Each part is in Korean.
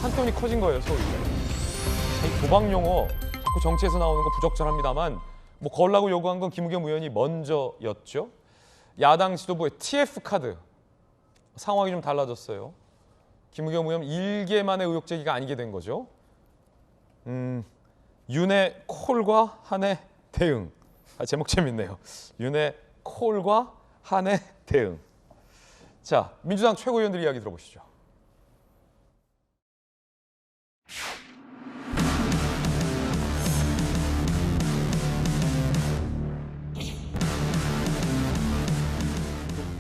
산돈이 커진 거예요, 서울이. 이 도박 용어 자꾸 정치에서 나오는 거 부적절합니다만 뭐 걸라고 요구한 건 김우겸 의원이 먼저였죠. 야당 지도부의 TF 카드 상황이 좀 달라졌어요. 김우겸 의원 일개만의 의혹 제기가 아니게 된 거죠. 윤의 콜과 한의 대응. 제목 재밌네요. 윤의 콜과 한의 대응. 자, 민주당 최고위원들 이야기 들어보시죠.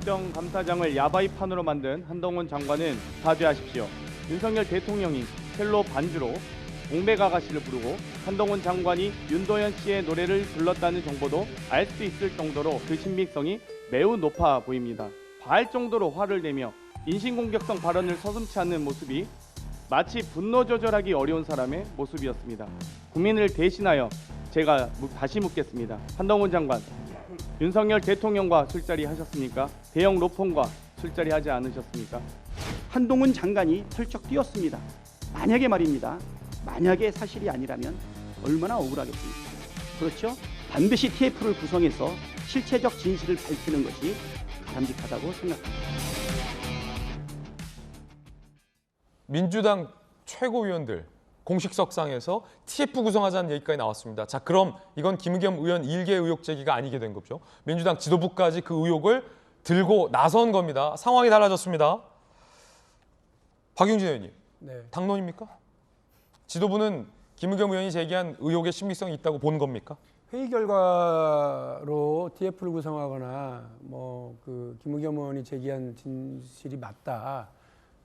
국정감사장을 야바이판으로 만든 한동훈 장관은 사죄하십시오. 윤석열 대통령이 첼로 반주로 동백아가씨를 부르고 한동훈 장관이 윤도현 씨의 노래를 불렀다는 정보도 알 수 있을 정도로 그 신빙성이 매우 높아 보입니다. 과할 정도로 화를 내며 인신공격성 발언을 서슴지 않는 모습이 마치 분노 조절하기 어려운 사람의 모습이었습니다. 국민을 대신하여 제가 다시 묻겠습니다. 한동훈 장관, 윤석열 대통령과 술자리 하셨습니까? 대형 로펌과 술자리 하지 않으셨습니까? 한동훈 장관이 펄쩍 뛰었습니다. 만약에 말입니다. 만약에 사실이 아니라면 얼마나 억울하겠습니까? 그렇죠? 반드시 TF를 구성해서 실체적 진실을 밝히는 것이 바람직하다고 생각합니다. 민주당 최고위원들 공식석상에서 TF 구성하자는 얘기까지 나왔습니다. 자, 그럼 이건 김우겸 의원 일개 의혹 제기가 아니게 된 거죠. 민주당 지도부까지 그 의혹을 들고 나선 겁니다. 상황이 달라졌습니다. 박용진 의원님, 네. 당론입니까? 지도부는 김우겸 의원이 제기한 의혹의 신빙성이 있다고 본 겁니까? 회의 결과로 TF를 구성하거나 김우겸 의원이 제기한 진실이 맞다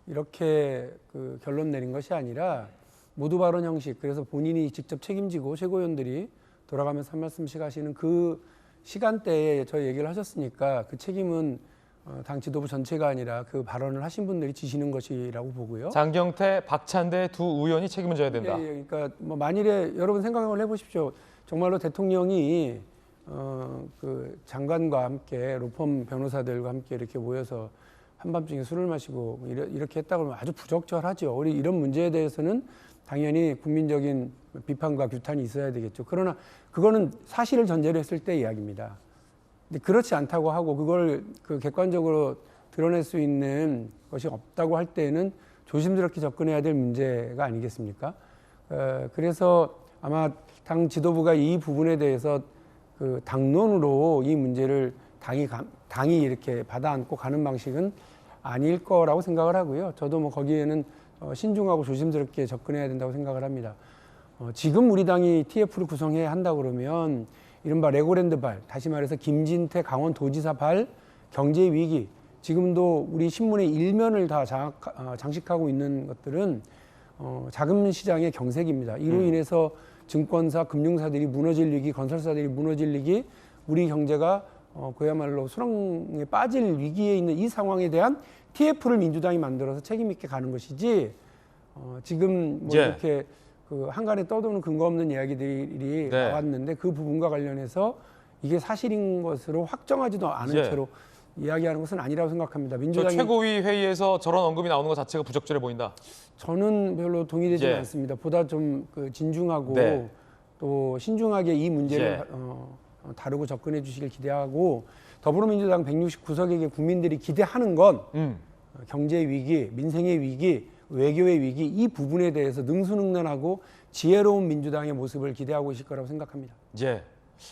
이렇게 그 결론 내린 것이 아니라 모두 발언 형식, 그래서 본인이 직접 책임지고 최고위원들이 돌아가면서 한 말씀씩 하시는 그 시간대에 저희 얘기를 하셨으니까 그 책임은 당 지도부 전체가 아니라 그 발언을 하신 분들이 지시는 것이라고 보고요. 장경태, 박찬대 두 의원이 책임을 져야 된다. 예, 그러니까 만일에 여러분 생각을 해보십시오. 정말로 대통령이 그 장관과 함께 로펌 변호사들과 함께 이렇게 모여서 한밤중에 술을 마시고 이렇게 했다 그러면 아주 부적절하죠. 우리 이런 문제에 대해서는 당연히 국민적인 비판과 규탄이 있어야 되겠죠. 그러나 그거는 사실을 전제로 했을 때 이야기입니다. 근데 그렇지 않다고 하고 그걸 그 객관적으로 드러낼 수 있는 것이 없다고 할 때는 조심스럽게 접근해야 될 문제가 아니겠습니까? 그래서 아마 당 지도부가 이 부분에 대해서 그 당론으로 이 문제를 당이 이렇게 받아안고 가는 방식은 아닐 거라고 생각을 하고요. 저도 거기에는 신중하고 조심스럽게 접근해야 된다고 생각을 합니다. 지금 우리 당이 TF를 구성해야 한다 그러면 이른바 레고랜드발, 다시 말해서 김진태 강원도지사발 경제 위기, 지금도 우리 신문의 일면을 다 장식하고 있는 것들은 자금 시장의 경색입니다. 이로 인해서 증권사, 금융사들이 무너질 위기, 건설사들이 무너질 위기, 우리 경제가 그야말로 수렁에 빠질 위기에 있는 이 상황에 대한 TF를 민주당이 만들어서 책임 있게 가는 것이지 지금 이렇게 그 한간에 떠도는 근거 없는 이야기들이 나왔는데 그 부분과 관련해서 이게 사실인 것으로 확정하지도 않은 채로 이야기하는 것은 아니라고 생각합니다. 민주당이 최고위 회의에서 저런 언급이 나오는 것 자체가 부적절해 보인다. 저는 별로 동의되지 않습니다. 보다 좀 진중하고 또 신중하게 이 문제를 다루고 접근해 주시길 기대하고, 더불어민주당 169석에게 국민들이 기대하는 건 경제 위기, 민생의 위기, 외교의 위기, 이 부분에 대해서 능수능란하고 지혜로운 민주당의 모습을 기대하고 계실 거라고 생각합니다.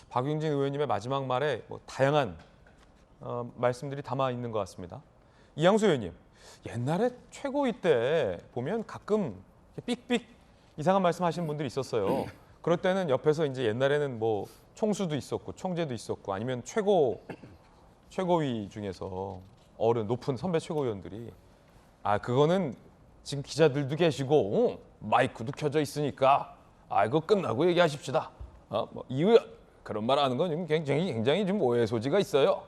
박용진 의원님의 마지막 말에 다양한 말씀들이 담아 있는 것 같습니다. 이양수 의원님, 옛날에 최고위 때 보면 가끔 삑삑 이상한 말씀 하시는 분들이 있었어요. 그럴 때는 옆에서 이제 옛날에는 총수도 있었고 총재도 있었고 아니면 최고위 중에서 높은 선배 최고위원들이 그거는 지금 기자들도 계시고 마이크도 켜져 있으니까 이거 끝나고 얘기하십시다. 이 의원 그런 말 하는 건 굉장히 좀 오해 소지가 있어요.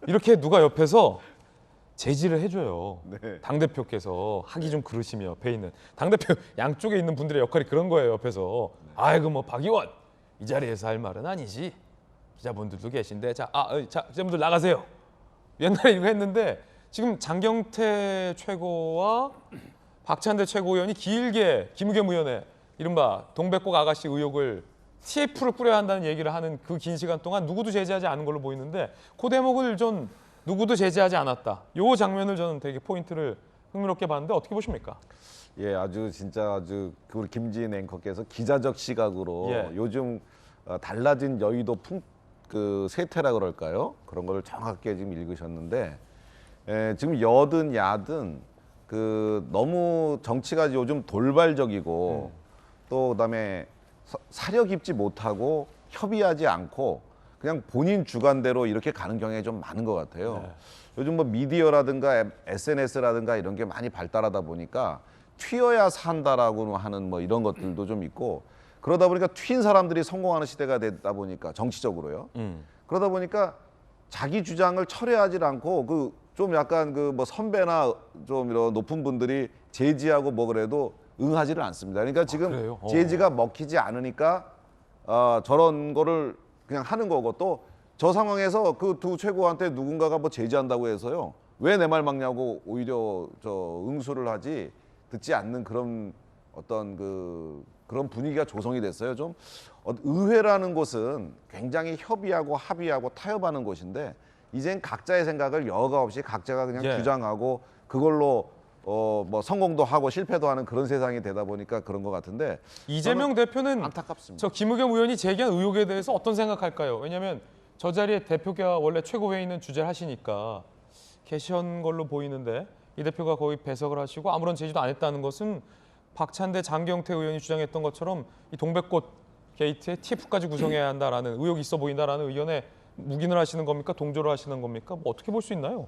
이렇게 누가 옆에서 제지를 해줘요. 당대표께서 하기 좀 그러시며 옆에 있는 당대표 양쪽에 있는 분들의 역할이 그런 거예요. 옆에서 박 의원 이 자리에서 할 말은 아니지. 기자분들도 계신데 자 기자분들 나가세요. 옛날에 이거 했는데 지금 장경태 최고와 박찬대 최고위원이 길게 김의겸 의원의 이른바 동백꽃 아가씨 의혹을 TF를 꾸려야 한다는 얘기를 하는 그 긴 시간 동안 누구도 제지하지 않은 걸로 보이는데 그 대목을 좀 누구도 제지하지 않았다. 요 장면을 저는 되게 포인트를 흥미롭게 봤는데 어떻게 보십니까? 예, 아주 진짜 아주 우리 김지인 앵커께서 기자적 시각으로 예. 요즘 달라진 여의도 그 세태라 그럴까요? 그런 걸 정확하게 지금 읽으셨는데 지금 여든 야든 그 너무 정치가 요즘 돌발적이고 또 그다음에 사려 깊지 못하고 협의하지 않고 그냥 본인 주관대로 이렇게 가는 경향이 좀 많은 것 같아요. 네. 요즘 뭐 미디어라든가 SNS라든가 이런 게 많이 발달하다 보니까 튀어야 산다라고 하는 뭐 이런 것들도 좀 있고 그러다 보니까 튄 사람들이 성공하는 시대가 되다 보니까 정치적으로요. 그러다 보니까 자기 주장을 철회하지 않고 그 좀 약간 그 뭐 선배나 좀 이런 높은 분들이 제지하고 뭐 그래도 응하지를 않습니다. 그러니까 지금 그래요? 제지가 먹히지 않으니까 저런 거를 그냥 하는 거고 또 저 상황에서 그 두 최고한테 누군가가 뭐 제지한다고 해서요. 왜 내 말 막냐고 오히려 저 응수를 하지 듣지 않는 그런 어떤 그런 분위기가 조성이 됐어요. 좀 의회라는 곳은 굉장히 협의하고 합의하고 타협하는 곳인데 이젠 각자의 생각을 여과 없이 각자가 그냥 예. 주장하고 그걸로 뭐 성공도 하고 실패도 하는 그런 세상이 되다 보니까 그런 것 같은데 이재명 대표는 안타깝습니다. 저 김의겸 의원이 제기한 의혹에 대해서 어떤 생각할까요? 왜냐하면 저 자리에 대표가 원래 최고위에 있는 주제를 하시니까 계신 걸로 보이는데 이 대표가 거의 배석을 하시고 아무런 제지도 안 했다는 것은 박찬대 장경태 의원이 주장했던 것처럼 이 동백꽃 게이트에 TF까지 구성해야 한다라는 의혹이 있어 보인다라는 의견에 묵인을 하시는 겁니까? 동조를 하시는 겁니까? 뭐 어떻게 볼 수 있나요?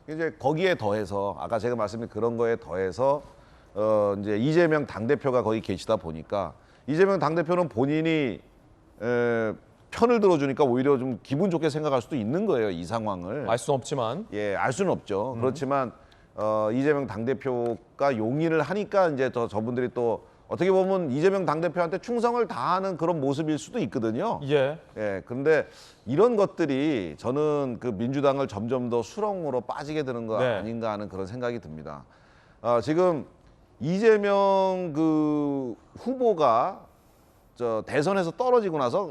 이제 거기에 더해서 아까 제가 말씀드린 그런 거에 더해서 이제 이재명 당대표가 거기 계시다 보니까 이재명 당대표는 본인이 편을 들어주니까 오히려 좀 기분 좋게 생각할 수도 있는 거예요. 이 상황을. 알 수는 없지만 예, 알 수는 없죠. 그렇지만 이재명 당대표가 용인을 하니까 이제 저분들이 또 어떻게 보면 이재명 당대표한테 충성을 다하는 그런 모습일 수도 있거든요. 예. 예, 그런데 이런 것들이 저는 그 민주당을 점점 더 수렁으로 빠지게 되는 거 네. 아닌가 하는 그런 생각이 듭니다. 지금 이재명 그 후보가 저 대선에서 떨어지고 나서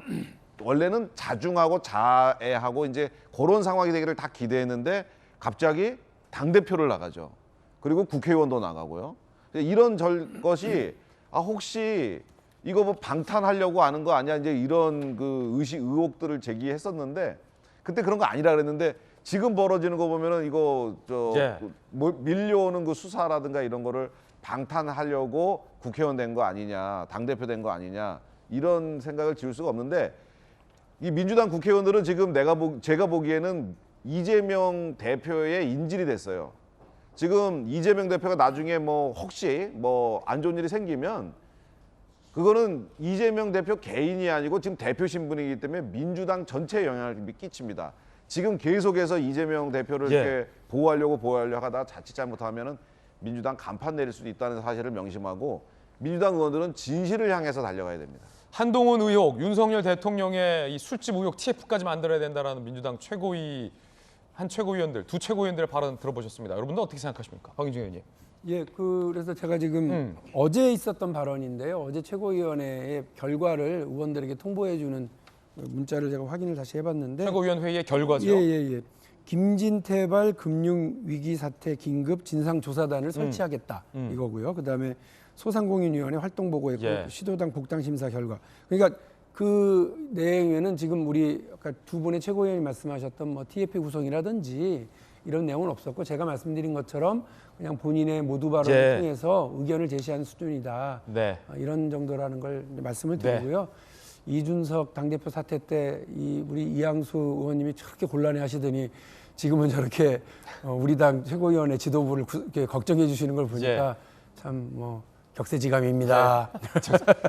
원래는 자중하고 자애하고 이제 그런 상황이 되기를 다 기대했는데 갑자기 당대표를 나가죠. 그리고 국회의원도 나가고요. 이런 것이 혹시 이거 뭐 방탄하려고 하는 거 아니야? 이제 이런 그 의혹들을 제기했었는데 그때 그런 거 아니라 그랬는데 지금 벌어지는 거 보면은 이거 예. 밀려오는 그 수사라든가 이런 거를 방탄하려고 국회의원 된 거 아니냐, 당대표 된 거 아니냐 이런 생각을 지울 수가 없는데 이 민주당 국회의원들은 지금 제가 보기에는 이재명 대표의 인질이 됐어요. 지금 이재명 대표가 나중에 뭐 혹시 뭐 안 좋은 일이 생기면 그거는 이재명 대표 개인이 아니고 지금 대표 신분이기 때문에 민주당 전체에 영향을 끼칩니다. 지금 계속해서 이재명 대표를 예. 이렇게 보호하려고 하다가 자칫 잘못하면은 민주당 간판 내릴 수도 있다는 사실을 명심하고 민주당 의원들은 진실을 향해서 달려가야 됩니다. 한동훈 의혹, 윤석열 대통령의 이 술집 의혹 TF까지 만들어야 된다라는 민주당 최고위원들, 두 최고위원들의 발언 들어보셨습니다. 여러분들 어떻게 생각하십니까? 박윤중 의원님. 예, 그래서 제가 지금 어제 있었던 발언인데요. 어제 최고위원회의 결과를 의원들에게 통보해주는 문자를 제가 확인을 다시 해봤는데 최고위원 회의의 결과죠. 예. 김진태발 금융위기 사태 긴급 진상조사단을 설치하겠다 이거고요. 그다음에 소상공인위원회 활동보고했고 예. 시도당 복당심사 결과. 그러니까 그 내용에는 지금 우리 아까 두 분의 최고위원이 말씀하셨던 뭐 TF 구성이라든지 이런 내용은 없었고 제가 말씀드린 것처럼 그냥 본인의 모두 발언을 예. 통해서 의견을 제시한 수준이다. 네. 이런 정도라는 걸 말씀을 네. 드리고요. 이준석 당대표 사태 때 우리 이양수 의원님이 저렇게 곤란해하시더니 지금은 저렇게 우리 당 최고위원회 지도부를 이렇게 걱정해 주시는 걸 보니까 참 뭐 격세지감입니다.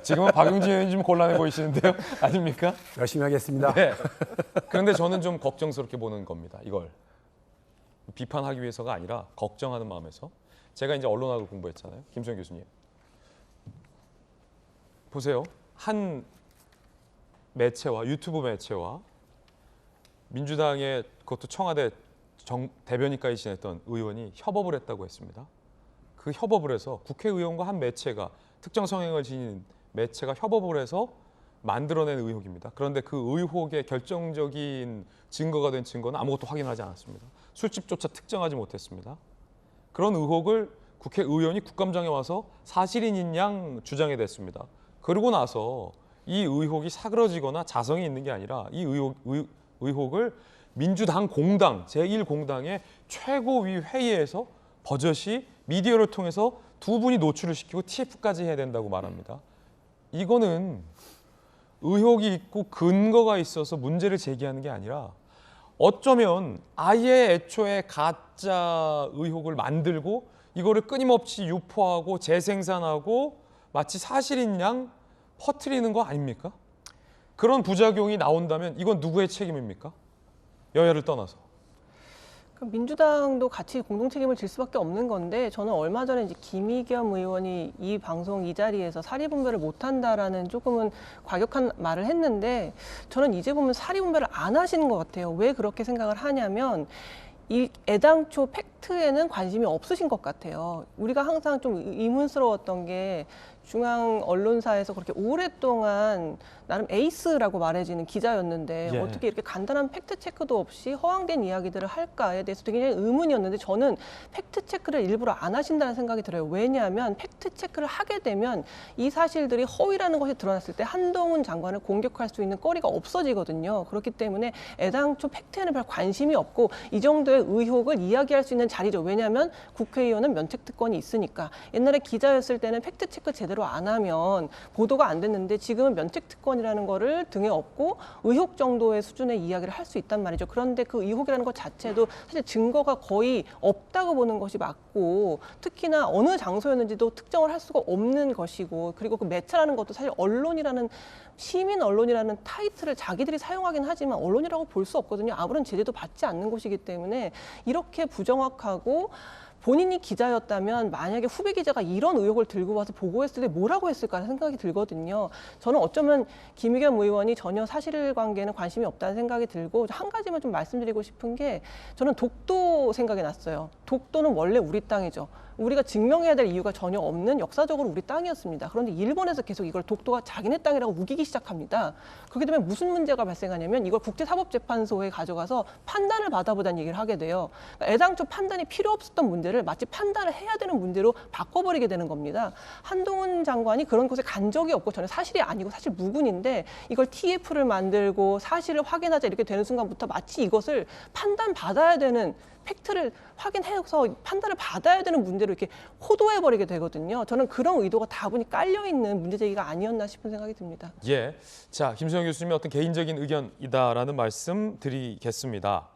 지금은 박용진 의원님 좀 곤란해 보이시는데요. 아닙니까? 열심히 하겠습니다. 네. 그런데 저는 좀 걱정스럽게 보는 겁니다. 이걸. 비판하기 위해서가 아니라 걱정하는 마음에서. 제가 이제 언론학을 공부했잖아요. 김수현 교수님. 보세요. 한 매체와 유튜브 매체와 민주당의 그것도 청와대 대변인까지 지냈던 의원이 협업을 했다고 했습니다. 그 협업을 해서 국회의원과 한 매체가 특정 성향을 지닌 매체가 협업을 해서 만들어낸 의혹입니다. 그런데 그 의혹의 결정적인 증거가 된 증거는 아무것도 확인하지 않았습니다. 술집조차 특정하지 못했습니다. 그런 의혹을 국회의원이 국감장에 와서 사실인 양 주장해댔습니다. 그러고 나서 이 의혹이 사그러지거나 자성이 있는 게 아니라 이 의혹을 민주당 공당, 제1공당의 최고위 회의에서 버젓이 미디어를 통해서 두 분이 노출을 시키고 TF까지 해야 된다고 말합니다. 이거는 의혹이 있고 근거가 있어서 문제를 제기하는 게 아니라 어쩌면 아예 애초에 가짜 의혹을 만들고 이거를 끊임없이 유포하고 재생산하고 마치 사실인 양 퍼뜨리는 거 아닙니까? 그런 부작용이 나온다면 이건 누구의 책임입니까? 여야를 떠나서. 민주당도 같이 공동 책임을 질 수밖에 없는 건데 저는 얼마 전에 이제 김의겸 의원이 이 방송 이 자리에서 사리분별을 못한다라는 조금은 과격한 말을 했는데 저는 이제 보면 사리분별을 안 하시는 것 같아요. 왜 그렇게 생각을 하냐면 이 애당초 팩트에는 관심이 없으신 것 같아요. 우리가 항상 좀 의문스러웠던 게 중앙 언론사에서 그렇게 오랫동안 나름 에이스라고 말해지는 기자였는데 예. 어떻게 이렇게 간단한 팩트 체크도 없이 허황된 이야기들을 할까에 대해서 되게 의문이었는데 저는 팩트 체크를 일부러 안 하신다는 생각이 들어요. 왜냐하면 팩트 체크를 하게 되면 이 사실들이 허위라는 것이 드러났을 때 한동훈 장관을 공격할 수 있는 거리가 없어지거든요. 그렇기 때문에 애당초 팩트에는 별 관심이 없고 이 정도의 의혹을 이야기할 수 있는 자리죠. 왜냐하면 국회의원은 면책특권이 있으니까. 옛날에 기자였을 때는 팩트 체크 제대로 안 하면 보도가 안 됐는데 지금은 면책특권이라는 거를 등에 업고 의혹 정도의 수준의 이야기를 할 수 있단 말이죠. 그런데 그 의혹이라는 것 자체도 사실 증거가 거의 없다고 보는 것이 맞고 특히나 어느 장소였는지도 특정을 할 수가 없는 것이고 그리고 그 매체라는 것도 사실 언론이라는 시민 언론이라는 타이틀을 자기들이 사용하긴 하지만 언론이라고 볼 수 없거든요. 아무런 제재도 받지 않는 곳이기 때문에 이렇게 부정확하고 본인이 기자였다면 만약에 후배 기자가 이런 의혹을 들고 와서 보고했을 때 뭐라고 했을까 생각이 들거든요. 저는 어쩌면 김의겸 의원이 전혀 사실관계에는 관심이 없다는 생각이 들고 한 가지만 좀 말씀드리고 싶은 게 저는 독도 생각이 났어요. 독도는 원래 우리 땅이죠. 우리가 증명해야 될 이유가 전혀 없는 역사적으로 우리 땅이었습니다. 그런데 일본에서 계속 이걸 독도가 자기네 땅이라고 우기기 시작합니다. 그렇게 되면 무슨 문제가 발생하냐면 이걸 국제사법재판소에 가져가서 판단을 받아보자는 얘기를 하게 돼요. 그러니까 애당초 판단이 필요 없었던 문제를 마치 판단을 해야 되는 문제로 바꿔버리게 되는 겁니다. 한동훈 장관이 그런 곳에 간 적이 없고 저는 사실이 아니고 사실 무근인데 이걸 TF를 만들고 사실을 확인하자 이렇게 되는 순간부터 마치 이것을 판단받아야 되는 팩트를 확인해서 판단을 받아야 되는 문제로 이렇게 호도해버리게 되거든요. 저는 그런 의도가 다분히 깔려있는 문제 제기가 아니었나 싶은 생각이 듭니다. 예, 자 김수영 교수님의 어떤 개인적인 의견이다라는 말씀 드리겠습니다.